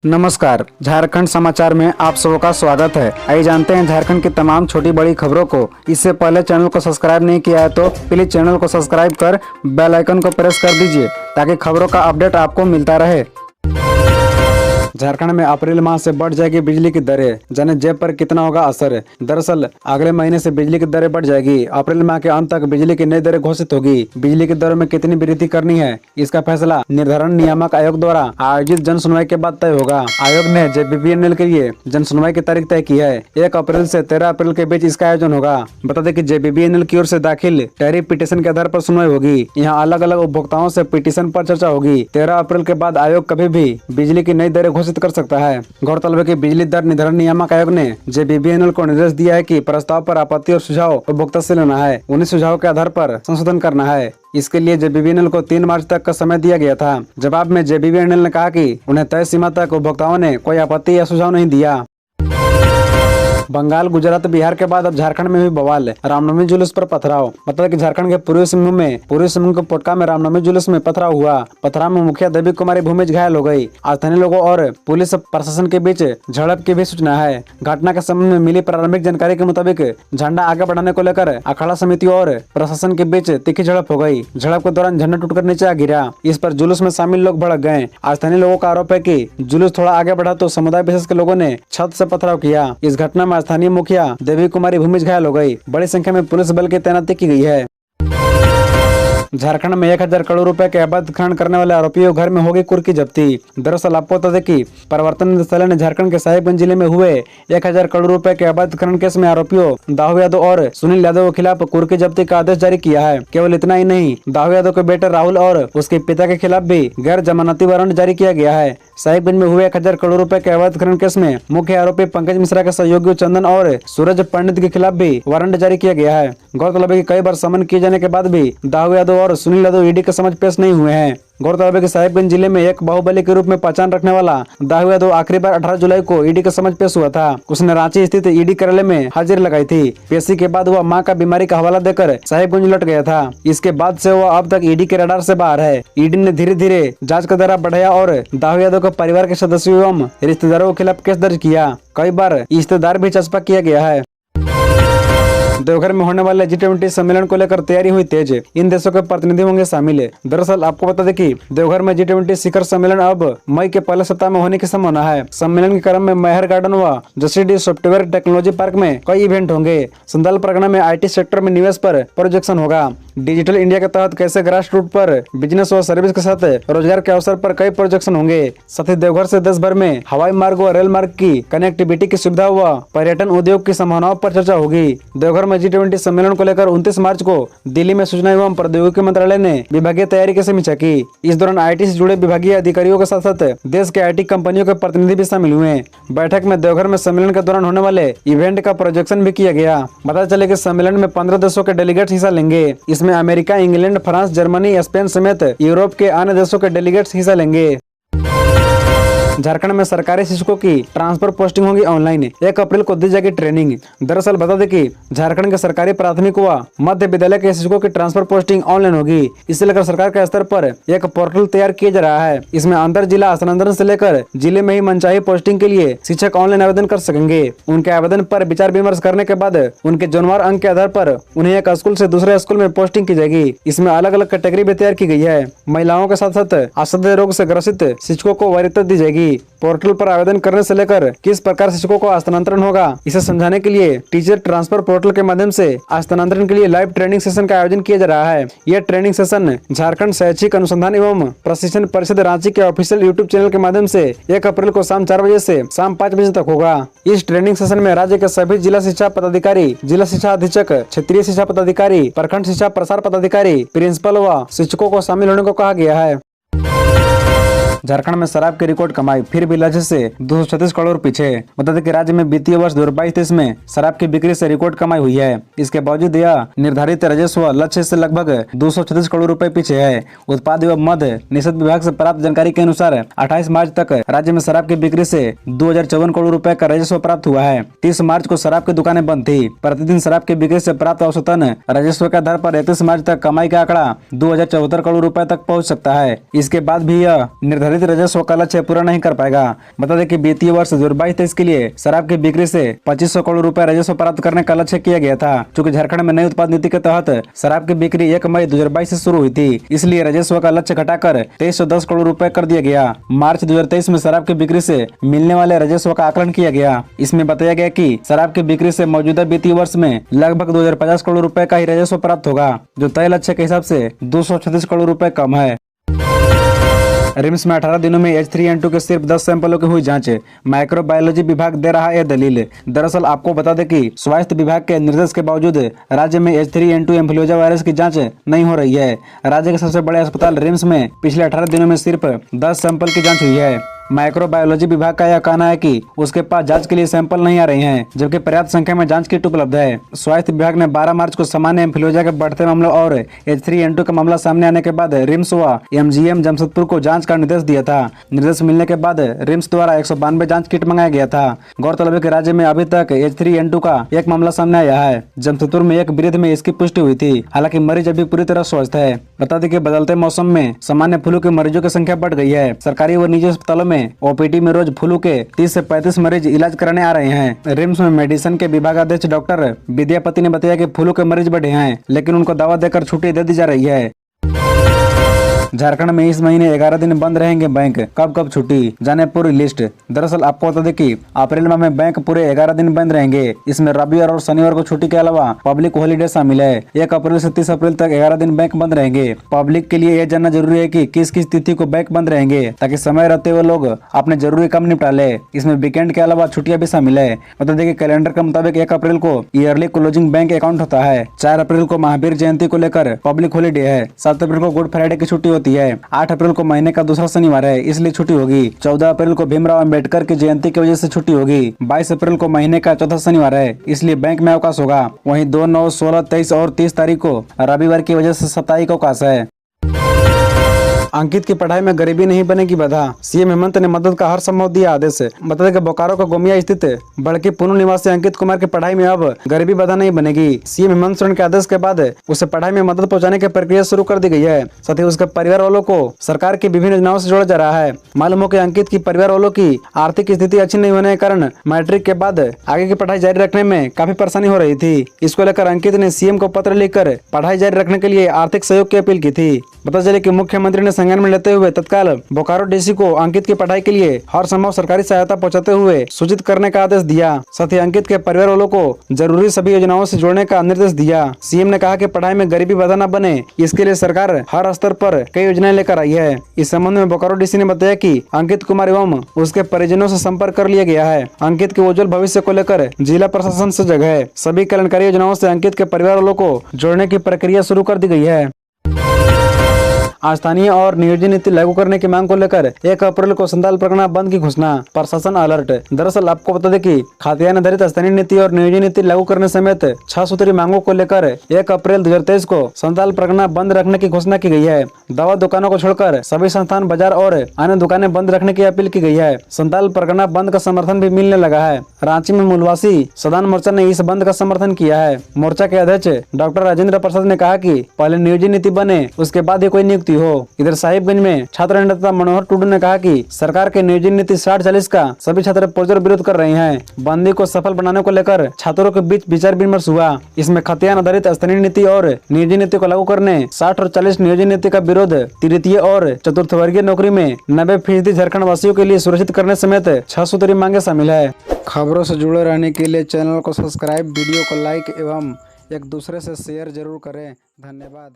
नमस्कार, झारखंड समाचार में आप सबका स्वागत है। आइए जानते हैं झारखंड की तमाम छोटी बड़ी खबरों को। इससे पहले चैनल को सब्सक्राइब नहीं किया है तो प्लीज चैनल को सब्सक्राइब कर बेल आइकन को प्रेस कर दीजिए ताकि खबरों का अपडेट आपको मिलता रहे। झारखंड में अप्रैल माह से बढ़ जाएगी बिजली की दरें, जाने जेब पर कितना होगा असर। दरअसल अगले महीने से बिजली की दरें बढ़ जाएगी। अप्रैल माह के अंत तक बिजली की नई दरें घोषित होगी। बिजली की दरों में कितनी वृद्धि करनी है, इसका फैसला निर्धारण नियामक आयोग द्वारा आयोजित जन सुनवाई के बाद तय होगा। आयोग ने जेबीवीएनएल के लिए जन सुनवाई की तारीख तय की है। 1 अप्रैल से 13 अप्रैल के बीच इसका आयोजन होगा। बता दें कि जेबीवीएनएल की ओर से दाखिल टैरिफ पिटीशन के आधार पर सुनवाई होगी। यहाँ अलग अलग उपभोक्ताओं से पिटीशन पर चर्चा होगी। 13 अप्रैल के बाद आयोग कभी भी बिजली की नई दरें घोषित कर सकता है। गौरतलब है कि बिजली दर निर्धारण नियामक आयोग ने जेबीवीएनएल को निर्देश दिया है कि प्रस्ताव पर आपत्ति और सुझाव उपभोक्ता से लेना है। उन्हीं सुझाव के आधार पर संशोधन करना है। इसके लिए जेबीवीएनएल को 3 मार्च तक का समय दिया गया था। जवाब में जेबीवीएनएल ने कहा कि उन्हें तय सीमा तक उपभोक्ताओं ने कोई आपत्ति या सुझाव नहीं दिया। बंगाल, गुजरात, बिहार के बाद अब झारखंड में भी बवाल। रामनवमी जुलूस पर पथराव। मतलब कि झारखंड के पूर्वी सिंहभूम के पोटका में रामनवमी जुलूस में पथराव हुआ। पथराव में मुखिया देवी कुमारी भूमिज घायल हो गई। स्थानीय लोगों और पुलिस प्रशासन के बीच झड़प की भी सूचना है। घटना के संबंध में मिली प्रारंभिक जानकारी के मुताबिक झंडा आगे बढ़ाने को लेकर अखाड़ा समितियों और प्रशासन के बीच तीखी झड़प हो गई। झड़प के दौरान झंडा टूटकर नीचे आ गिरा। इस पर जुलूस में शामिल लोग भड़क गए। स्थानीय लोगों का आरोप है कि जुलूस थोड़ा आगे बढ़ा तो समुदाय विशेष के लोगों ने छत से पथराव किया। इस घटना में स्थानीय मुखिया देवी कुमारी भूमिज घायल हो गई। बड़ी संख्या में पुलिस बल की तैनाती की गई है। झारखंड में 1000 करोड़ रुपए के अवैध खनन करने वाले आरोपियों घर में होगी कुर्की जब्ती। दरअसल आपको बता दें कि प्रवर्तन निदेशालय ने झारखंड के साहिबगंज जिले में हुए 1000 करोड़ रुपए के अवैध खनन केस में आरोपियों दाऊ यादव और सुनील यादव के खिलाफ कुर्की जब्ती का आदेश जारी किया है। केवल इतना ही नहीं, दाऊ यादव के बेटे राहुल और उसके पिता के खिलाफ भी गैर जमानती वारंट जारी किया गया है। साहिबगंज में हुए 1000 करोड़ रुपए के अवैध खनन केस में मुख्य आरोपी पंकज मिश्रा के सहयोगी चंदन और सूरज पंडित के खिलाफ भी वारंट जारी किया गया है। गौरतलब है कि कई बार समन किए जाने के बाद भी दाऊ यादव और सुनील यादव ईडी के समझ पेश नहीं हुए हैं। गौरतलब है कि साहिबगंज जिले में एक बाहुबली के रूप में पहचान रखने वाला दाऊ यादव आखिरी बार 18 जुलाई को ईडी के समझ पेश हुआ था। उसने रांची स्थित ईडी कार्यालय में हाजिरी लगाई थी। पेशी के बाद वह मां का बीमारी का हवाला देकर साहिबगंज लौट गया था। इसके बाद से वह अब तक ईडी के रडार से बाहर है। ईडी ने धीरे धीरे जांच का दायरा बढ़ाया और दाऊ यादव के परिवार के सदस्यों एवं रिश्तेदारों के खिलाफ केस दर्ज किया। कई बार रिश्तेदार भी चस्पा किया गया है। देवघर में होने वाले G20 सम्मेलन को लेकर तैयारी हुई तेज। इन देशों के प्रतिनिधि होंगे शामिल। दरअसल आपको बता दें कि देवघर में G20 शिखर सम्मेलन अब मई के पहले सप्ताह में होने की संभावना है। सम्मेलन के क्रम में मैहर गार्डन व जसीडी सॉफ्टवेयर टेक्नोलॉजी पार्क में कई इवेंट होंगे। संदल परगना में IT सेक्टर में निवेश पर प्रोजेक्शन होगा। डिजिटल इंडिया के तहत कैसे ग्रास रूट पर बिजनेस और सर्विस के साथ रोजगार के अवसर पर कई प्रोजेक्शन होंगे। साथ ही देवघर से देश भर में हवाई मार्ग व रेल मार्ग की कनेक्टिविटी की सुविधा व पर्यटन उद्योग की संभावनाओं पर चर्चा होगी। देवघर में G20 सम्मेलन को लेकर 29 मार्च को दिल्ली में सूचना एवं प्रौद्योगिकी मंत्रालय ने विभागीय तैयारी की समीक्षा की। इस दौरान IT से जुड़े विभागीय अधिकारियों के साथ साथ देश के IT कंपनियों के प्रतिनिधि भी शामिल हुए। बैठक में देवघर में सम्मेलन के दौरान होने वाले इवेंट का प्रोजेक्शन भी किया गया। पता चले कि सम्मेलन में 15 देशों के डेलीगेट्स हिस्सा लेंगे। इसमें America, England, France, Germany, Spain समेत यूरोप के अन्य देशों के डेलीगेट्स हिस्सा लेंगे। झारखंड में सरकारी शिक्षकों की ट्रांसफर पोस्टिंग होगी ऑनलाइन। 1 अप्रैल को दी जाएगी ट्रेनिंग। दरअसल बता दें कि झारखंड के सरकारी प्राथमिक व मध्य विद्यालय के शिक्षकों की ट्रांसफर पोस्टिंग ऑनलाइन होगी। इसे लेकर सरकार के स्तर पर एक पोर्टल तैयार किया जा रहा है। इसमें अंतर जिला स्थानांतरण से लेकर जिले में ही मनचाही पोस्टिंग के लिए शिक्षक ऑनलाइन आवेदन कर सकेंगे। उनके आवेदन पर विचार विमर्श करने के बाद उनके जोनवार अंक के आधार पर उन्हें एक स्कूल से दूसरे स्कूल में पोस्टिंग की जाएगी। इसमें अलग अलग कैटेगरी भी तैयार की गई है। महिलाओं के साथ साथ असह्य रोग से ग्रसित शिक्षकों को वरीयता दी जाएगी। पोर्टल पर आवेदन करने से लेकर किस प्रकार शिक्षकों को स्थानांतरण होगा, इसे समझाने के लिए टीचर ट्रांसफर पोर्टल के माध्यम से स्थानांतरण के लिए लाइव ट्रेनिंग सेशन का आयोजन किया जा रहा है। यह ट्रेनिंग सेशन झारखंड शैक्षिक अनुसंधान एवं प्रशिक्षण परिषद रांची के ऑफिशियल यूट्यूब चैनल के माध्यम से 1 अप्रैल को शाम 4 बजे से शाम 5 बजे तक होगा। इस ट्रेनिंग सेशन में राज्य के सभी जिला शिक्षा पदाधिकारी, जिला शिक्षा अधीक्षक, क्षेत्रीय शिक्षा पदाधिकारी, प्रखंड शिक्षा प्रसार पदाधिकारी, प्रिंसिपल व शिक्षकों को शामिल होने को कहा गया है। झारखंड में शराब की रिकॉर्ड कमाई फिर भी लक्ष्य से 236 करोड़ पीछे। बता दें कि राज्य में वित्तीय वर्ष 2022-23 में शराब की बिक्री से रिकॉर्ड कमाई हुई है। इसके बावजूद यह निर्धारित राजस्व लक्ष्य से लगभग 236 करोड़ रुपए पीछे है। उत्पाद एवं मद्य निषेध विभाग से प्राप्त जानकारी के अनुसार 28 मार्च तक राज्य में शराब की बिक्री से 2054 करोड़ रुपए का राजस्व प्राप्त हुआ है। 30 मार्च को शराब की दुकानें बंद थी। प्रतिदिन शराब की बिक्री से प्राप्त औसतन राजस्व के आधार पर 31 मार्च तक कमाई का आंकड़ा 2074 करोड़ रुपए तक पहुँच सकता है। इसके बाद भी यह निर्धारित निर्धारित राजस्व का लक्ष्य पूरा नहीं कर पाएगा। बता दें कि वित्तीय वर्ष 2022-23 के लिए शराब की बिक्री से 2500 करोड़ रुपए राजस्व प्राप्त करने का लक्ष्य किया गया था। चूंकि झारखंड में नई उत्पाद नीति के तहत शराब की बिक्री 1 मई 2022 से शुरू हुई थी, इसलिए राजस्व का लक्ष्य घटाकर 2310 करोड़ रुपए कर दिया गया। मार्च 2023 में शराब की बिक्री से मिलने वाले राजस्व का आकलन किया गया। इसमें बताया गया कि शराब की बिक्री से मौजूदा वित्तीय वर्ष में लगभग 2050 करोड़ रुपए का ही राजस्व प्राप्त होगा, जो तय लक्ष्य के हिसाब से 236 करोड़ रुपए कम है। रिम्स में 18 दिनों में H3N2 के सिर्फ 10 सैंपलों की हुई जांच। माइक्रोबायोलॉजी विभाग दे रहा है दलील। दरअसल आपको बता दें कि स्वास्थ्य विभाग के निर्देश के बावजूद राज्य में H3N2 इन्फ्लुएंजा वायरस की जांच नहीं हो रही है। राज्य के सबसे बड़े अस्पताल रिम्स में पिछले 18 दिनों में सिर्फ 10 सैंपल की जाँच हुई है। माइक्रोबायोलॉजी विभाग का यह कहना है कि उसके पास जांच के लिए सैंपल नहीं आ रहे हैं, जबकि पर्याप्त संख्या में जांच किट उपलब्ध है। स्वास्थ्य विभाग ने 12 मार्च को सामान्य इन्फ्लुएंजा के बढ़ते मामलों और H3N2 का मामला सामने आने के बाद रिम्स व MGM जमशेदपुर को जांच का निर्देश दिया था। निर्देश मिलने के बाद रिम्स द्वारा 192 जांच किट मंगाया गया था। गौरतलब है कि राज्य में अभी तक H3N2 का एक मामला सामने आया है। जमशेदपुर में एक वृद्ध में इसकी पुष्टि हुई थी, हालांकि मरीज अभी पूरी तरह स्वस्थ है। बता दें कि बदलते मौसम में सामान्य फ्लू के मरीजों की संख्या बढ़ गई है। सरकारी व निजी अस्पतालों में OPD में रोज फ्लू के 30 से 35 मरीज इलाज कराने आ रहे हैं। रिम्स में मेडिसिन के विभागाध्यक्ष डॉक्टर विद्यापति ने बताया कि फ्लू के मरीज बढ़े हैं, लेकिन उनको दवा देकर छुट्टी दे दी जा रही है। झारखंड में इस महीने 11 दिन बंद रहेंगे बैंक, कब कब छुट्टी, जाने पूरी लिस्ट। दरअसल आपको बता दें कि अप्रैल माह में बैंक पूरे 11 दिन बंद रहेंगे। इसमें रविवार और शनिवार को छुट्टी के अलावा पब्लिक हॉलीडे शामिल है। 1 अप्रैल से 30 अप्रैल तक 11 दिन बैंक बंद रहेंगे। पब्लिक के लिए यह जानना जरूरी है कि किस किस तिथि को बैंक बंद रहेंगे, ताकि समय रहते हुए लोग अपने जरूरी काम निपटा ले। इसमें वीकेंड के अलावा छुट्टियां भी शामिल है। बता दें कि कैलेंडर के मुताबिक 1 अप्रैल को ईयरली क्लोजिंग बैंक अकाउंट होता है। 4 अप्रैल को महावीर जयंती को लेकर पब्लिक हॉलीडे है। 7 अप्रैल को गुड फ्राइडे की छुट्टी होती है। 8 अप्रैल को महीने का दूसरा शनिवार है, इसलिए छुट्टी होगी। 14 अप्रैल को भीमराव अंबेडकर की जयंती की वजह से छुट्टी होगी। 22 अप्रैल को महीने का चौथा शनिवार है, इसलिए बैंक में अवकाश होगा। वहीं 2, 9, 16, 23 और 30 तारीख को रविवार की वजह से साप्ताहिक अवकाश है। अंकित की पढ़ाई में गरीबी नहीं बनेगी बाधा, सीएम हेमंत ने मदद का हर संभव दिया आदेश। बता दें कि बोकारो का गोमिया स्थित बड़की पुनः निवासी अंकित कुमार की पढ़ाई में अब गरीबी बाधा नहीं बनेगी। सीएम हेमंत सोरेन के आदेश के बाद उसे पढ़ाई में मदद पहुंचाने की प्रक्रिया शुरू कर दी गई है। साथ ही उसके परिवार वालों को सरकार की विभिन्न योजनाओं से जोड़ा जा रहा है। मालूम हो कि अंकित की परिवार वालों की आर्थिक स्थिति अच्छी नहीं होने के कारण मैट्रिक के बाद आगे की पढ़ाई जारी रखने में काफी परेशानी हो रही थी। इसको लेकर अंकित ने सीएम को पत्र लिखकर पढ़ाई जारी रखने के लिए आर्थिक सहयोग की अपील की थी। पता चले कि मुख्यमंत्री ने संज्ञान में लेते हुए तत्काल बोकारो डीसी को अंकित की पढ़ाई के लिए हर संभव सरकारी सहायता पहुंचाते हुए सूचित करने का आदेश दिया। साथ ही अंकित के परिवार वालों को जरूरी सभी योजनाओं से जोड़ने का निर्देश दिया। सीएम ने कहा कि पढ़ाई में गरीबी बाधा न बने, इसके लिए सरकार हर स्तर पर कई योजनाएं लेकर आई है। इस संबंध में बोकारो डीसी ने बताया कि अंकित कुमार एवं उसके परिजनों से संपर्क कर लिया गया है। अंकित के उज्जवल भविष्य को लेकर जिला प्रशासन से जगह है। सभी कल्याणकारी योजनाओं से अंकित के परिवार वालों को जोड़ने की प्रक्रिया शुरू कर दी गई है। स्थानीय और नियोजन नीति लागू करने की मांग को लेकर 1 अप्रैल को संताल परगना बंद की घोषणा, प्रशासन अलर्ट। दरअसल आपको बता दें कि खाद्यान्न आधारित स्थानीय नीति और नियोजन नीति लागू करने समेत 6 सूत्री मांगों को लेकर 1 अप्रैल 2023 को संताल परगना बंद रखने की घोषणा की गई है। दवा दुकानों को छोड़कर सभी संस्थान, बाजार और अन्य दुकानें बंद रखने की अपील की गई है। संताल परगना बंद का समर्थन भी मिलने लगा है। रांची में मूलवासी सदान मोर्चा ने इस बंद का समर्थन किया है। मोर्चा के अध्यक्ष डॉक्टर राजेंद्र प्रसाद ने कहा कि पहले नियोजन नीति बने, उसके बाद ही कोई नियुक्ति हो। इधर साहिबगंज में छात्र नेता मनोहर टुडू ने कहा कि सरकार के नियोजन नीति 60-40 का सभी छात्र पुरजोर विरोध कर रहे हैं। बंदी को सफल बनाने को लेकर छात्रों के बीच विचार विमर्श हुआ। इसमें खाद्यान्न आधारित स्थानीय नीति और नियोजन नीति को लागू करने 60 और 40 नियोजन नीति का विरोध, तृतीय और चतुर्थ वर्गीय नौकरी में 90% झारखंड वासियों के लिए सुरक्षित करने समेत 6 सूत्री मांगे शामिल है। खबरों से जुड़े रहने के लिए चैनल को सब्सक्राइब, वीडियो को लाइक एवं एक दूसरे से शेयर जरूर करें। धन्यवाद।